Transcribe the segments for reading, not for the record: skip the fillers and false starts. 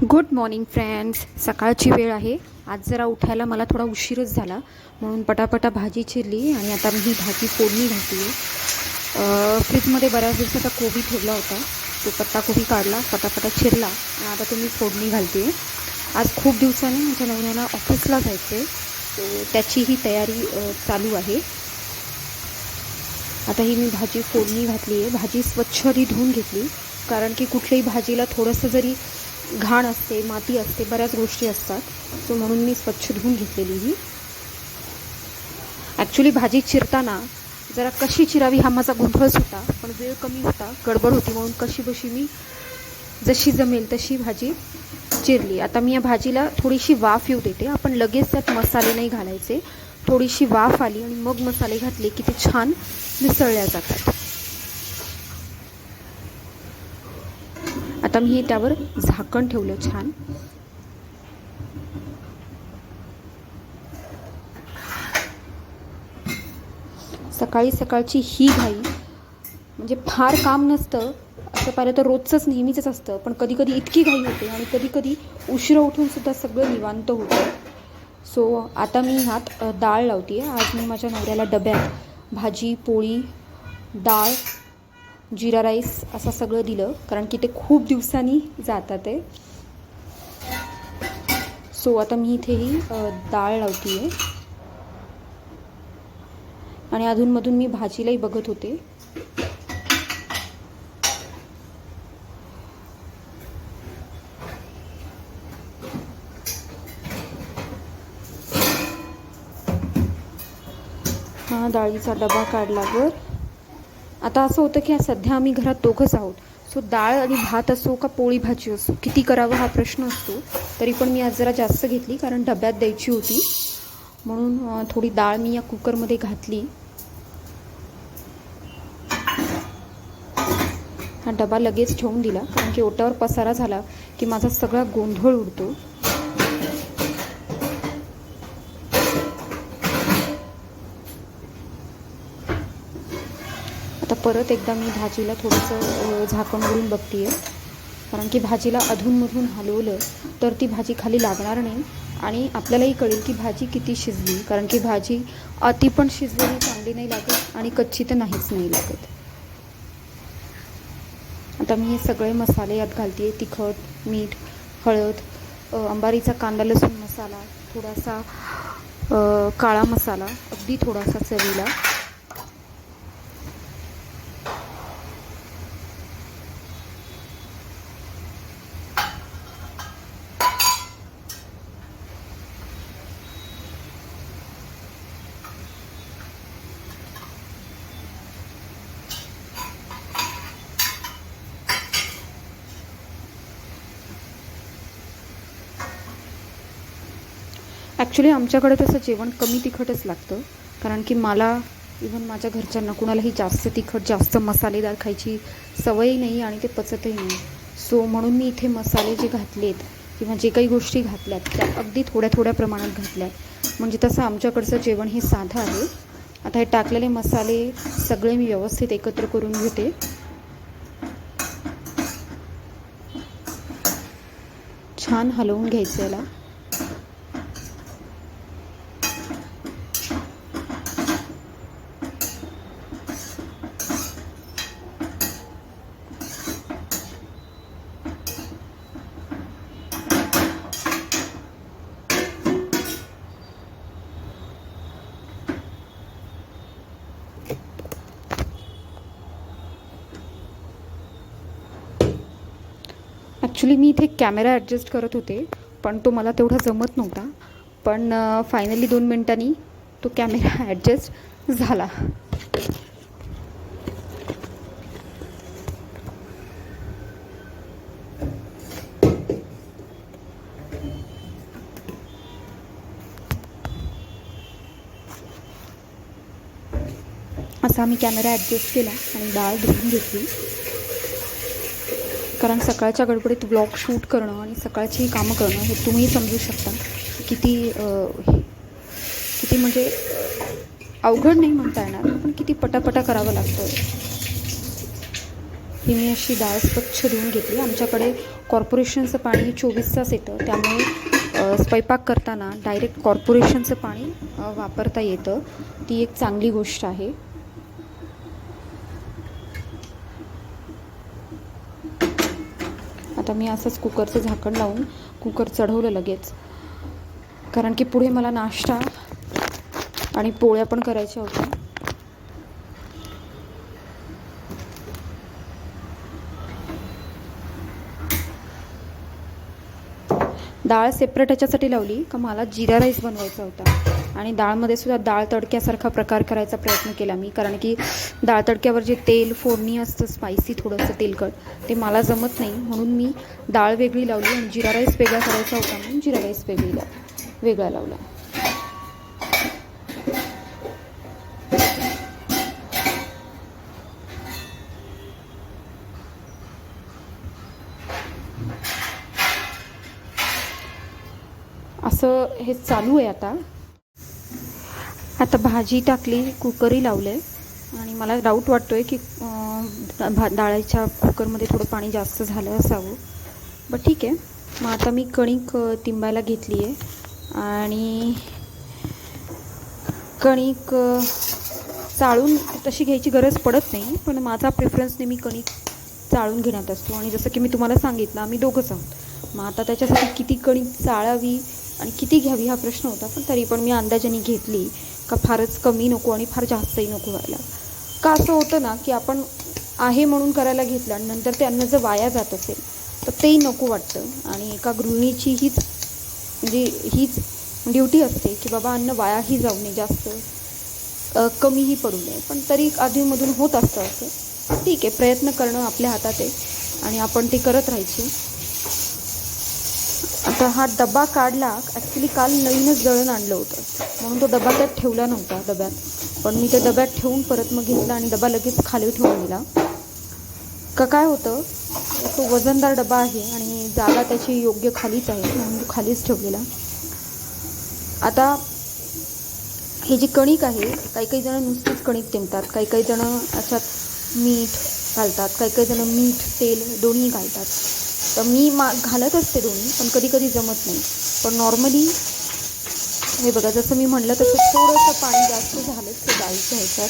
Good morning friends. सकाळची वेळ आहे. आज जरा उठायला मला थोडा उशीरच झाला, म्हणून पटापटा भाजी चिरली आणि आता मी ही भाजी फोडणी घालते आहे. फ्रीजमध्ये बऱ्याच दिवसाचा कोबी ठेवला होता, तो पत्ताकोबी काढला, पटापटा चिरला आणि आता तो मी फोडणी घालते आहे. आज खूप दिवसांनी माझ्या नवऱ्याला ऑफिसला जायचं आहे, तो त्याची ही तयारी चालू आहे. आता ही मी भाजी फोडणी घातली आहे. भाजी स्वच्छ आधी धुवून घेतली, कारण की कुठल्याही भाजीला थोडंसं जरी घाण असते, माती असते, बऱ्याच गोष्टी असतात, सो म्हणून मी स्वच्छ धुवून घेतलेली ही. ॲक्च्युली भाजी चिरताना जरा कशी चिरावी हा माझा गोंधळच होता, पण वेळ कमी होता, गडबड होती, म्हणून कशी बशी मी जशी जमेल तशी भाजी चिरली. आता मी या भाजीला थोडीशी वाफ येऊ देते. आपण लगेच त्यात मसाले नाही घालायचे, थोडीशी वाफ आली आणि मग मसाले घातले की ते छान मिसळल्या जातात. आता मी त्यावर झाकण ठेवलं छान. सकाळी सकाळची ही घाई म्हणजे फार काम नसतं असं पाहिलं तर रोजचंच नेहमीच असतं, पण कधी कधी इतकी घाई होते आणि कधी कधी उशिरा उठून सुद्धा सगळं निवांत होतं. सो आता मी ह्यात डाळ लावते आहे. आज मी माझ्या नवऱ्याला डब्यात भाजी, पोळी, डाळ, जिरा राईस असं सगळं दिलं, कारण की ते खूप दिवसांनी जातात आहे. सो आता मी इथेही डाळ लावते आहे आणि अधूनमधून मी भाजीलाही बघत होते. हा डाळीचा डबा काढल्यावर आता असं होतं की सध्या आम्ही घरात दोघंच आहोत, सो डाळ आणि भात असो का पोळी भाजी असो, किती करावं हा प्रश्न असतो. तरी पण मी आज जरा जास्त घेतली, कारण डब्यात द्यायची होती, म्हणून थोडी डाळ मी या कुकरमध्ये घातली. हा डबा लगेच ठेवून दिला, कारण की ओट्यावर पसारा झाला की माझा सगळा गोंधळ उडतो. आता परत एकदा मी भाजीला थोडंसं झाकण उघडून बघते आहे, कारण की भाजीला अधूनमधून हलवलं तर ती भाजी खाली लागणार नाही आणि आपल्यालाही कळेल की भाजी किती शिजली, कारण की भाजी अति पण शिजलेली चांगली नाही लागत आणि कच्ची तर नाहीच नाही लागत. आता मी हे सगळे मसाले यात घालते आहे. तिखट, मीठ, हळद, अंबारीचा कांदा लसूण मसाला, थोडासा काळा मसाला, अगदी थोडासा चवीला. ॲक्च्युली आमच्याकडे तसं जेवण कमी तिखटच लागतं, कारण की मला इव्हन माझ्या घरच्यांना कुणालाही जास्त तिखट, जास्त मसालेदार खायची सवयही नाही आणि ते पचतही नाही. सो म्हणून मी इथे मसाले जे घातलेत किंवा जे काही गोष्टी घातल्यात त्या अगदी थोड्या थोड्या प्रमाणात घातल्यात, म्हणजे तसं आमच्याकडचं जेवण हे साधं आहे. आता हे टाकलेले मसाले सगळे मी व्यवस्थित एकत्र करून घेते. छान हलवून घ्यायचं याला. ॲक्च्युली मी इथे कॅमेरा ॲडजस्ट करत होते, पण तो मला तेवढा जमत नव्हता, पण फायनली 2 मिनिटांनी तो कॅमेरा ॲडजस्ट झाला. असा मी कॅमेरा ॲडजस्ट केला आणि डाळ धुवून घेतली, कारण सकाळच्या गडबडीत व्लॉग शूट करणं आणि सकाळची कामं करणं हे तुम्ही समजू शकता किती किती म्हणजे अवघड नाही म्हणता येणार, पण किती पटापटा करावं लागतं. ही मी अशी डाळ स्वच्छ धुवून घेतली. आमच्याकडे कॉर्पोरेशनचं पाणी 24 तास येतं, त्यामुळे स्वयंपाक करताना डायरेक्ट कॉर्पोरेशनचं पाणी वापरता येतं. ती एक चांगली गोष्ट आहे. आता मी असंच कुकरचं झाकण लावून कुकर चढवलं लगेच, कारण की पुढे मला नाश्ता आणि पोळ्या पण करायच्या होत्या. डाळ सेपरेट ह्याच्यासाठी लावली का मला जिरा राईस बनवायचा होता आणि डाळमध्ये सुद्धा डाळ तडक्यासारखा प्रकार करायचा प्रयत्न केला मी, कारण की डाळ तडक्यावर जे तेल फोडणी असतं स्पायसी थोडंसं तेलकट, ते मला जमत नाही. म्हणून मी डाळ वेगळी लावली आणि जिरा राईस वेगळा करायचा होता म्हणून जिरा राईस वेगळा लावला. असं हे चालू आहे. आता भाजी टाकली, कुकरही लावलं आहे आणि मला डाऊट वाटतो आहे की डाळीच्या कुकरमध्ये थोडं पाणी जास्त झालं असावं, बट ठीक आहे. मग आता मी कणिक तिंबायला घेतली आहे आणि कणिक चाळून तशी घ्यायची गरज पडत नाही, पण माझा प्रेफरन्स नेहमी कणिक चाळून घेण्यात असतो. आणि जसं की मी तुम्हाला सांगितलं, आम्ही दोघंच आहोत. मग आता त्याच्यासाठी किती कणिक चाळावी आणि किती घ्यावी हा प्रश्न होता, पण तरी पण मी अंदाजाने घेतली का फारच कमी नको आणि फार जास्तही नको व्हायला. का असं होतं ना की आपण आहे म्हणून करायला घेतलं आणि नंतर ते अन्न जर वाया जात असेल तर तेही नको वाटतं. आणि एका गृहिणीची हीच ड्युटी असते की बाबा अन्न वायाही जाऊ नये, जास्त कमीही पडू नये. पण तरी आधीमधून होत असतं असं. ठीक आहे, प्रयत्न करणं आपल्या हातात आहे आणि आपण ते करत राहायचे. आता हा डबा काढला, ॲक्च्युली काल नवीनच दळण आणलं होतं म्हणून तो डबा त्यात ठेवला नव्हता डब्यात, पण मी त्या डब्यात ठेवून परत मग घेतला आणि डबा लगेच खाली ठेवून दिला. काय होतं, तो वजनदार डबा आहे आणि जागा त्याची योग्य खालीच आहे म्हणून तो खालीच ठेवलेला. आता हे जी कणिक आहे, काही जण नुसतीच कणिक तिंबतात, काही जण याच्यात मीठ घालतात, काही जण मीठ तेल दोन्ही घालतात. तर मी घालत असते दोन्ही, पण कधी जमत नाही. पण नॉर्मली हे बघा, जसं मी म्हटलं तसं थोडंसं पाणी जास्त झालंच ते डाळीच्या ह्याच्यात.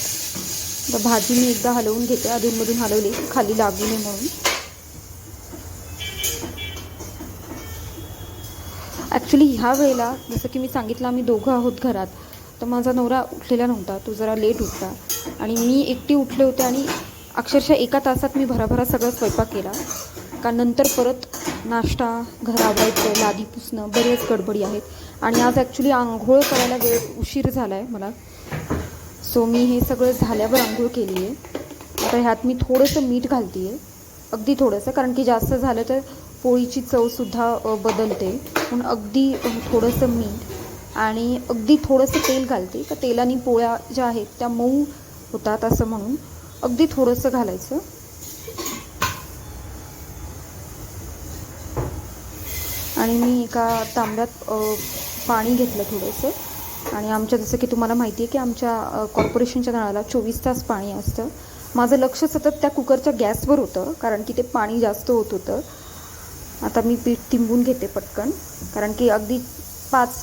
तर भाजी मी एकदा हलवून घेते, अधूनमधून हलवली खाली लागू नये म्हणून. ॲक्च्युली ह्या वेळेला जसं की मी सांगितलं, आम्ही दोघं आहोत घरात, तर माझा नवरा उठलेला नव्हता, तो जरा लेट उठला आणि मी एकटी उठले होते आणि अक्षरशः 1 तासात मी भराभरा सगळं स्वयंपाक केला. का नंतर परत नाश्ता, घर आवरायचं, लादी पुसणं, बरेच गडबडी आहेत. आणि आज ॲक्च्युली आंघोळ करायला उशीर झाला आहे मला, सो मी हे सगळं झाल्यावर आंघोळ केली आहे. आता ह्यात मी थोडंसं मीठ घालते आहे, अगदी थोडंसं, कारण की जास्त झालं तर पोळीची चवसुद्धा बदलते. म्हणून अगदी थोडंसं मीठ आणि अगदी थोडंसं तेल घालते, का तेलाने पोळ्या ज्या आहेत त्या मऊ होतात असं म्हणून अगदी थोडंसं घालायचं. आणि मी एका तांब्यात पाणी घेतलं थोडंसं. आणि आमच्या जसं की तुम्हाला माहिती आहे की आमच्या कॉर्पोरेशनच्या नळाला 24 तास पाणी असतं. माझं लक्ष सतत त्या कुकरच्या गॅसवर होतं, कारण की ते पाणी जास्त होत होतं. आता मी पीठ तिंबून घेते पटकन, कारण की अगदी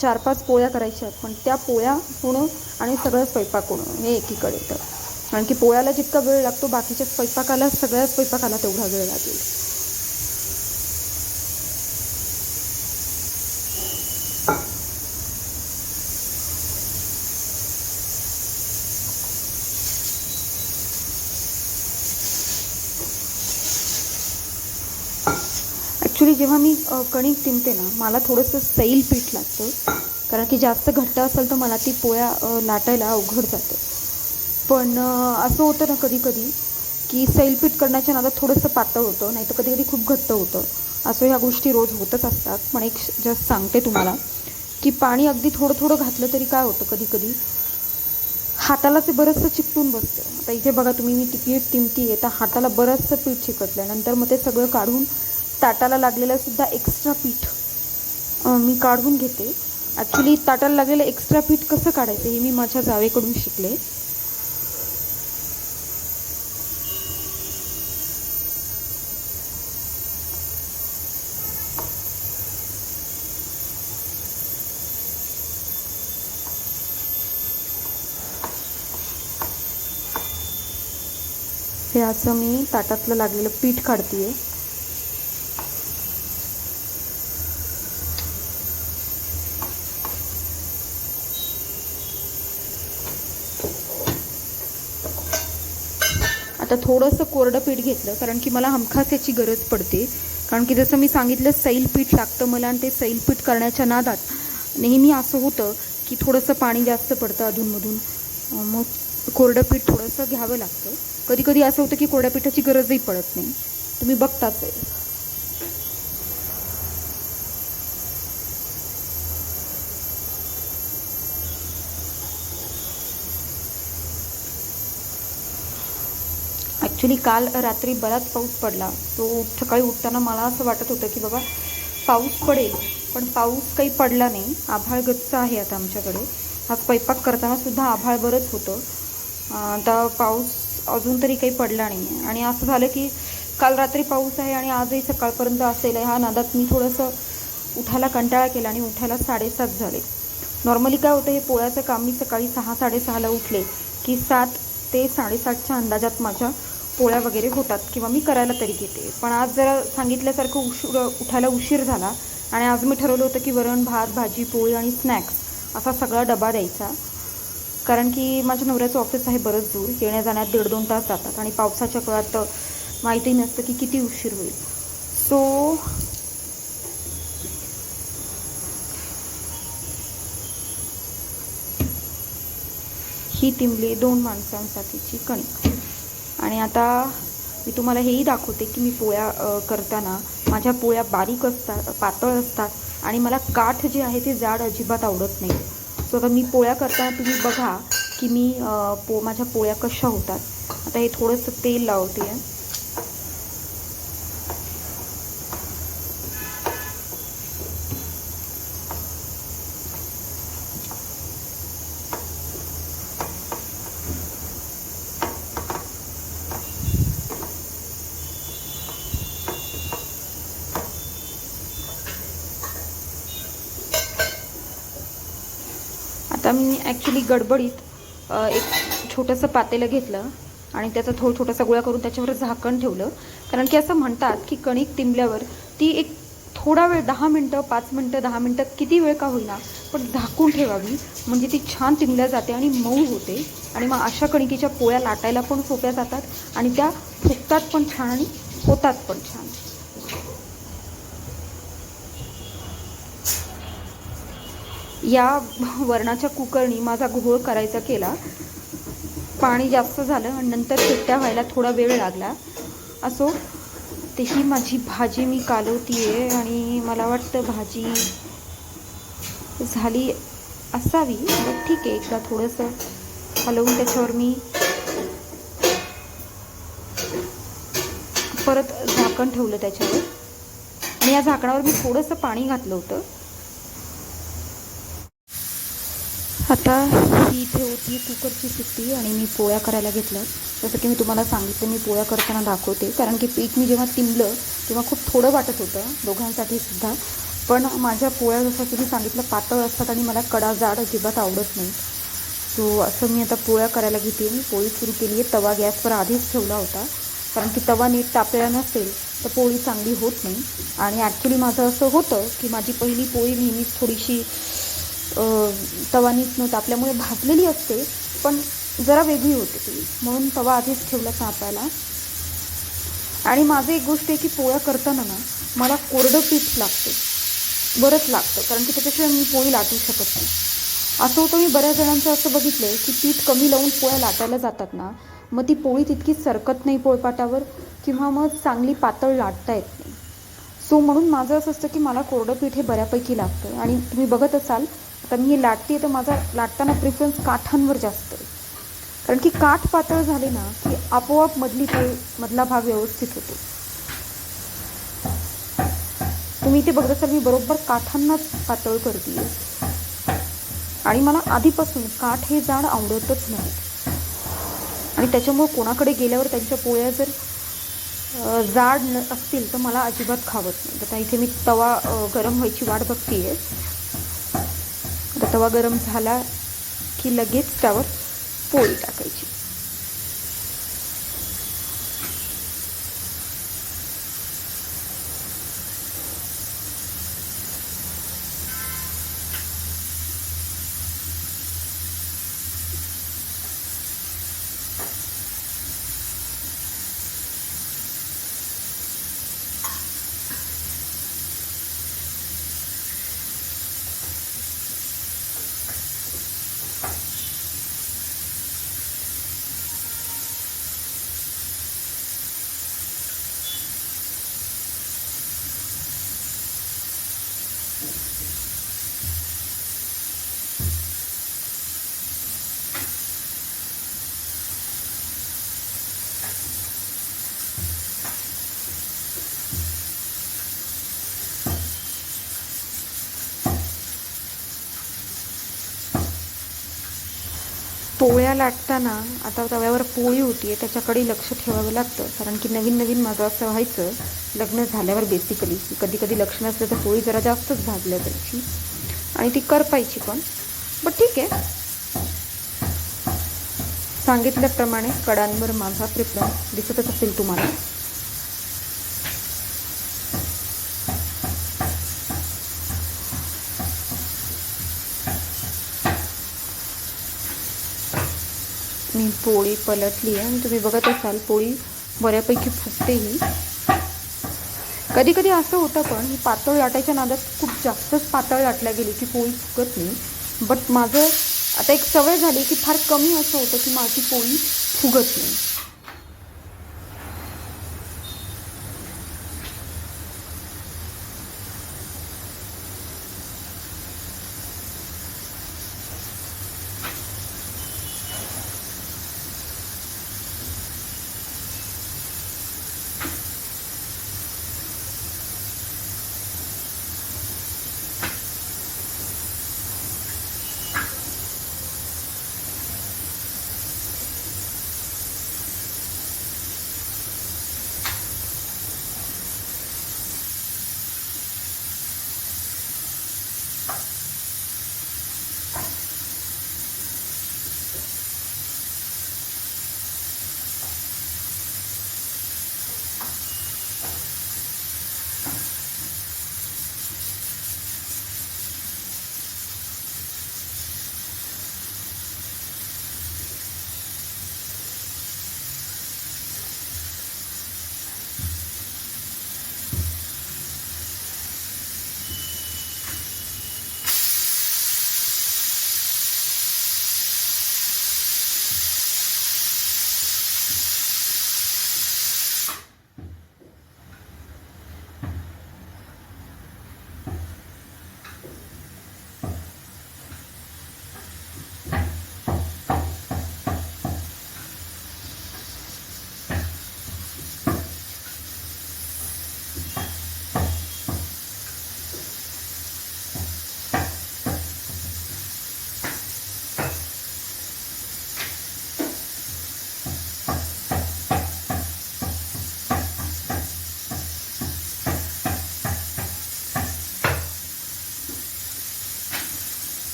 4-5 पोळ्या करायच्या आहेत, पण त्या पोळ्या होणं आणि सगळं स्वयंपाक होणं हे एकीकडे येतं. कारण की पोळ्याला जितका वेळ लागतो, बाकीच्या सगळ्या स्वयंपाकाला तेवढा वेळ लागेल. ॲक्च्युली जेव्हा मी कणिक तिंबते ना, मला थोडंसं सैल पीठ लागतं, कारण की जास्त घट्ट असेल तर मला ती पोळ्या लाटायला अवघड जातं. पण असं होतं ना कधी की सैल पीठ करण्याच्या नादात थोडंसं पातळ होतं, नाही तर कधी खूप घट्ट होतं. असं ह्या गोष्टी रोज होतच असतात. पण एक जस्ट सांगते तुम्हाला की पाणी अगदी थोडं घातलं तरी काय होतं, कधी हाताला ते बरंचसं चिकटून बसतं. आता इथे बघा तुम्ही, मी पीठ तिंबती आहे तर हाताला बरंचसं पीठ चिकटलं. नंतर मग ते सगळं काढून ताटाला लागलेलं सुद्धा एक्स्ट्रा पीठ मी काढून घेते. ॲक्च्युली ताटाला लागलेलं एक्स्ट्रा पीठ कसं काढायचं हे मी माझ्या जावेकडून शिकले. इथे असं मी ताटातलं लागलेलं पीठ काढतेय. आता थोडंसं कोरडं पीठ घेतलं कारण की मला हमखास याची गरज पडते. कारण की जसं मी सांगितलं सैल पीठ लागतं मला आणि ते सैल पीठ करण्याच्या नादात नेहमी असं होतं की थोडंसं पाणी जास्त पडतं अधूनमधून. मग कोरडं पीठ थोडंसं घ्यावं लागतं. कधी कधी असं होतं की कोरड्या पिठाची गरजही पडत नाही. तुम्ही बघताच आहे. ॲक्च्युली काल रात्री बराच पाऊस पडला. तो सकाळी उठताना मला असं वाटत होतं की बाबा पाऊस पडेल, पण पाऊस काही पडला नाही. आभाळ गच्च आहे आता आमच्याकडे. हा स्वयंपाक करताना सुद्धा आभाळ बरंच होतं. आता पाऊस अजून तरी काही पडला नाही. आणि असं झालं की काल रात्री पाऊस आहे आणि आजही सकाळपर्यंत असेल ह्या नादात मी थोडंसं उठायला कंटाळा केला आणि उठायला 7:30 झाले. नॉर्मली काय होतं, हे पोळ्याचं काम मी सकाळी 6-6:30ला उठले की 7 ते 7:30च्या अंदाजात माझ्या पोळ्या वगैरे होतात किंवा मी करायला तरी घेते. पण आज जरा सांगितल्यासारखं उठायला उशीर झाला आणि आज मी ठरवलं होतं की वरण भात भाजी पोळी आणि स्नॅक्स असा सगळा डबा द्यायचा. कारण की माझ्या नवऱ्याचं ऑफिस आहे बरंच दूर. येण्या जाण्यात 1.5-2 तास जातात आणि पावसाच्या काळात माहिती नसतं की किती उशीर होईल. सो ही तिंबली 2 माणसांसाठीची कणिक. आणि आता मी तुम्हाला हेही दाखवते की मी पोळ्या करताना माझ्या पोळ्या बारीक असतात, पातळ असतात आणि मला काठ जे आहे ते जाड अजिबात आवडत नाही. सो आता मी पोळ्या करताना तुम्ही बघा की मी माझ्या पोळ्या कशा होतात. आता हे थोडंसं तेल लावते आहे. आता मी ॲक्च्युली गडबडीत एक छोटंसं पातेलं घेतलं आणि त्याचा छोटासा गोळा करून त्याच्यावर झाकण ठेवलं. कारण की असं म्हणतात की कणिक तिंबल्यावर ती एक थोडा वेळ 10 मिनटं 5 मिनटं 10 मिनटं किती वेळ का होईना पण झाकून ठेवावी, म्हणजे ती छान तिंबल्या जाते आणि मऊ होते. आणि मग अशा कणिकीच्या पोळ्या लाटायला पण सोप्या जातात आणि त्या फुगतात पण छान आणि होतात पण छान. या वरणाच्या कुकरनी माझा घोळ करायचा केला. पाणी जास्त झालं आणि नंतर सुट्ट्या व्हायला थोडा वेळ लागला. असो, ही माझी भाजी मी कालवती आहे आणि मला वाटतं भाजी झाली असावी. ठीक आहे, एकदा थोडंसं हलवून त्याच्यावर मी परत झाकण ठेवलं त्याच्यावर. आणि या झाकणावर मी थोडंसं पाणी घातलं होतं. आता ही इथे होती कुकरची शिट्टी आणि मी पोळ्या करायला घेतलं. जसं की मी तुम्हाला सांगितलं मी पोळ्या करताना दाखवते. कारण की पीठ मी जेव्हा तिंबलं तेव्हा खूप थोडं वाटत होतं दोघांसाठी सुद्धा. पण माझ्या पोळ्या जसं की मी सांगितलं पातळ असतात आणि मला कडा जाड अजिबात आवडत नाही. सो असं मी आता पोळ्या करायला घेते. मी पोळी सुरू केली आहे. तवा गॅसवर आधीच ठेवला होता. कारण की तवा नीट तापलेला नसेल तर पोळी चांगली होत नाही. आणि ॲक्च्युली माझं असं होतं की माझी पहिली पोळी नेहमीच थोडीशी तवा नीट न तापल्यामुळे भाजलेली असते पण जरा वेगळी होते ती, म्हणून तवा आधीच ठेवला तापायला. आणि माझं एक गोष्ट आहे की पोळ्या करताना ना मला कोरडं पीठ लागतं, बरंच लागतं. कारण की त्याच्याशिवाय मी पोळी लाटू शकत नाही. असं होतं, मी बऱ्याच जणांचं असं बघितलं आहे की पीठ कमी लावून पोळ्या लाटायला जातात ना, मग ती पोळी तितकी सरकत नाही पोळपाटावर किंवा मग चांगली पातळ लाटता येत नाही. सो म्हणून माझं असं असतं की मला कोरडं पीठ हे बऱ्यापैकी लागतं. आणि तुम्ही बघत असाल आता मी हे लाटते तर माझा लाटताना प्रिफरन्स काठांवर जास्त आहे. कारण की काठ पातळ झाले ना की आपोआप मधला भाग व्यवस्थित होतो. तुम्ही इथे बघत असाल मी बरोबर काठांनाच पातळ करते. आणि मला आधीपासून काठ हे जाड आवडतच नाही. आणि त्याच्यामुळे कोणाकडे गेल्यावर त्यांच्या पोळ्या जर जाड असतील तर मला अजिबात खावत नाही. आता इथे मी तवा गरम व्हायची वाट बघते आहे. तवा गरम झाला की लगेच त्यावर पोळी टाकायची. पोळ्या लाटताना आता तव्यावर पोळी होती त्याच्याकडे लक्ष ठेवावं लागतं, कारण की नवीन नवीन माझं असं व्हायचं लग्न झाल्यावर बेसिकली कधी कधी लक्ष नसलं तर पोळी जरा जास्तच भाजल्या जायची आणि ती करपायची पण. बट ठीक आहे, सांगितल्याप्रमाणे कडांवर माझा प्रेफरन्स दिसतच असेल तुम्हाला. मी पोळी पलटली आहे आणि तुम्ही बघत असाल पोळी बऱ्यापैकी फुगतेही. कधी कधी असं होतं पण ही पातळ लाटायच्या नादात खूप जास्तच पातळ लाटल्या गेली की पोळी फुगत नाही. बट माझं आता एक सवय झाली की फार कमी असं होतं की माझी पोळी फुगत नाही.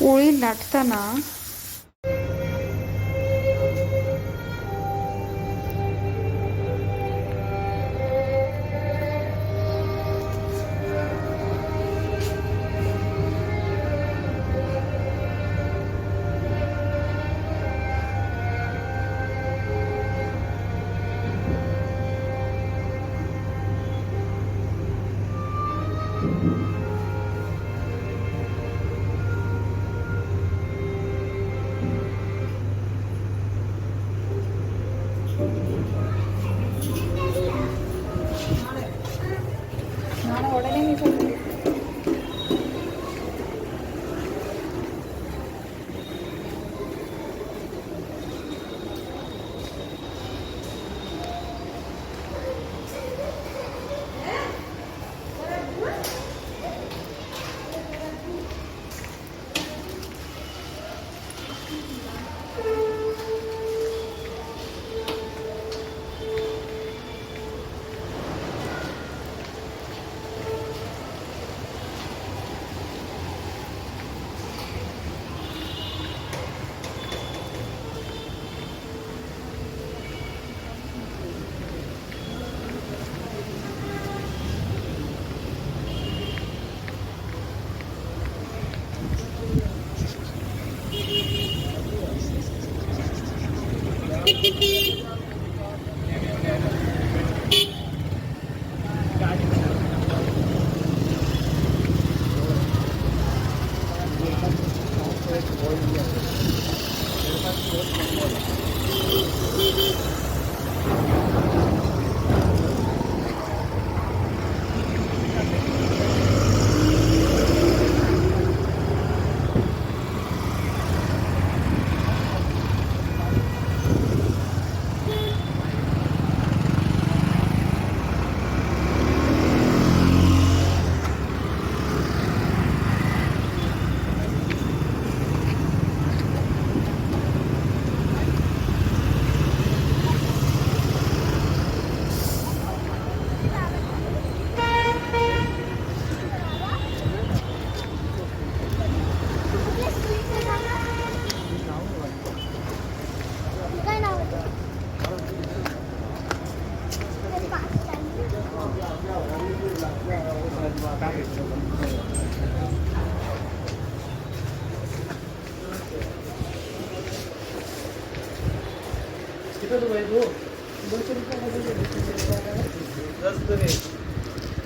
पोळी लाटताना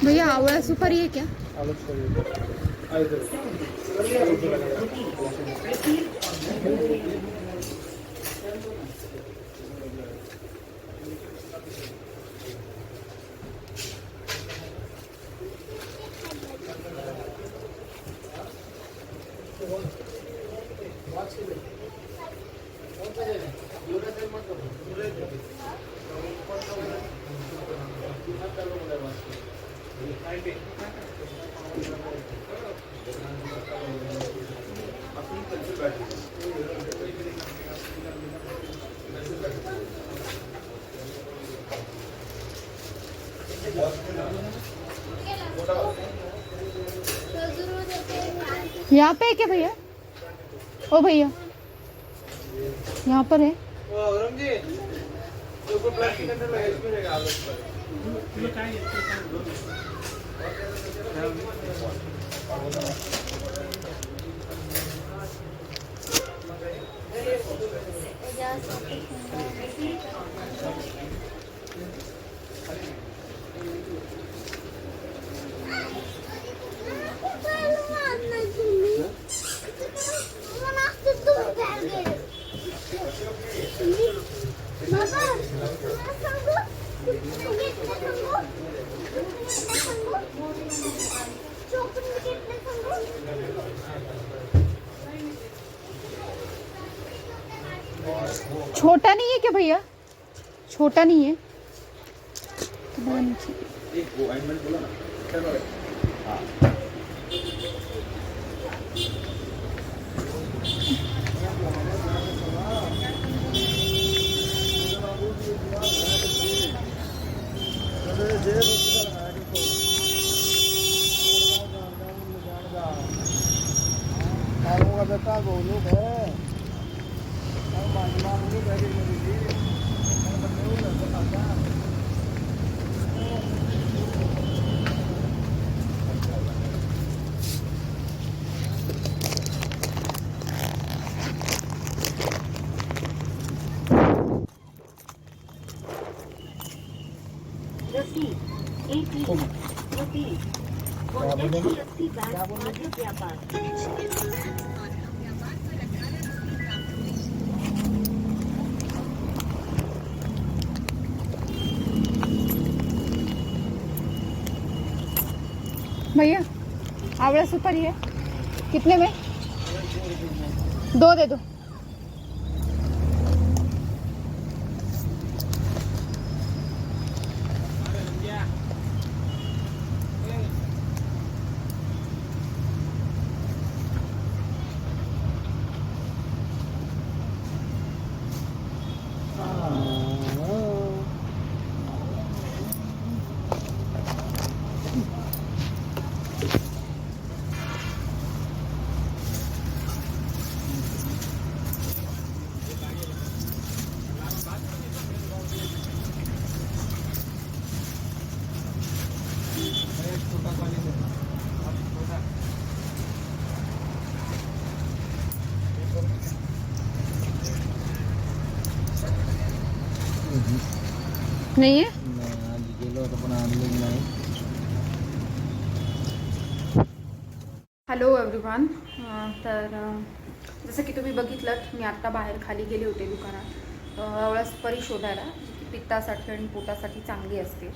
भैया आवळा सुपारी है क्या? यहाँ पे है क्या भैया? ओ भैया यहाँ पर है। छोटा नहीं है क्या भैया? छोटा नहीं है तो बड़ा नीचे एक वो अलाइनमेंट बोला ना चलो हां बेटा भैया आवड़ा सुपारी है कितने में? 2 दे दो। नहीं है हॅलो एव्हरीवन। तर जसं की तुम्ही बघितलं मी आत्ता बाहेर खाली गेले होते दुकानात आवळा सुपारी शोधायला, जी पित्तासाठी आणि पोटासाठी चांगली असते.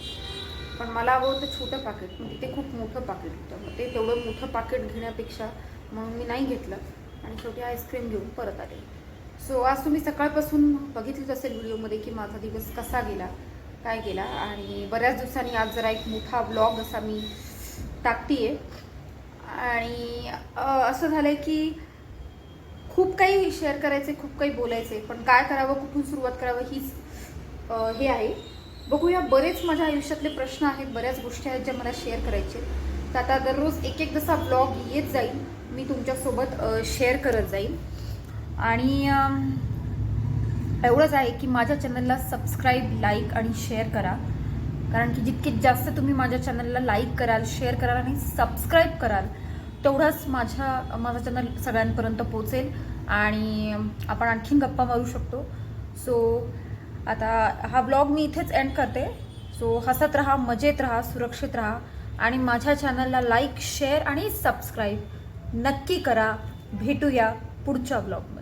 पण मला हवं होतं छोटं पाकिट, मग तिथे खूप मोठं पाकिट होतं. मग ते तेवढं मोठं पाकिट घेण्यापेक्षा म्हणून मी नाही घेतलं आणि शेवटी आईस्क्रीम घेऊन परत आले. सो आज तुम्ही सकाळपासून बघितलंच असेल व्हिडिओमध्ये की माझा दिवस कसा गेला, काय गेला. आणि बऱ्याच दिवसांनी आज जरा एक मोठा ब्लॉग असा मी टाकते. आणि असं झालं आहे की खूप काही शेअर करायचे, खूप काही बोलायचे, पण काय करावं, कुठून सुरुवात करावं हीच हे आहे. बघूया, बरेच माझ्या आयुष्यातले प्रश्न आहेत, बऱ्याच गोष्टी आहेत ज्या मला शेअर करायचे. तर आता दररोज एक एक जसा ब्लॉग येत जाईल मी तुमच्यासोबत शेअर करत जाईल. आणि एवढंच आहे की माझ्या चॅनलला सबस्क्राईब, लाईक आणि शेअर करा. कारण की जितके जास्त तुम्ही माझ्या चॅनलला लाईक कराल, शेअर कराल आणि सबस्क्राईब कराल तेवढाच माझा चॅनल सगळ्यांपर्यंत पोहोचेल आणि आपण आणखीन गप्पा मारू शकतो. सो आता हा ब्लॉग मी इथेच एंड करते. सो हसत राहा, मजेत राहा, सुरक्षित राहा आणि माझ्या चॅनलला लाईक, शेअर आणि सबस्क्राईब नक्की करा. भेटूया पुढच्या ब्लॉगमध्ये.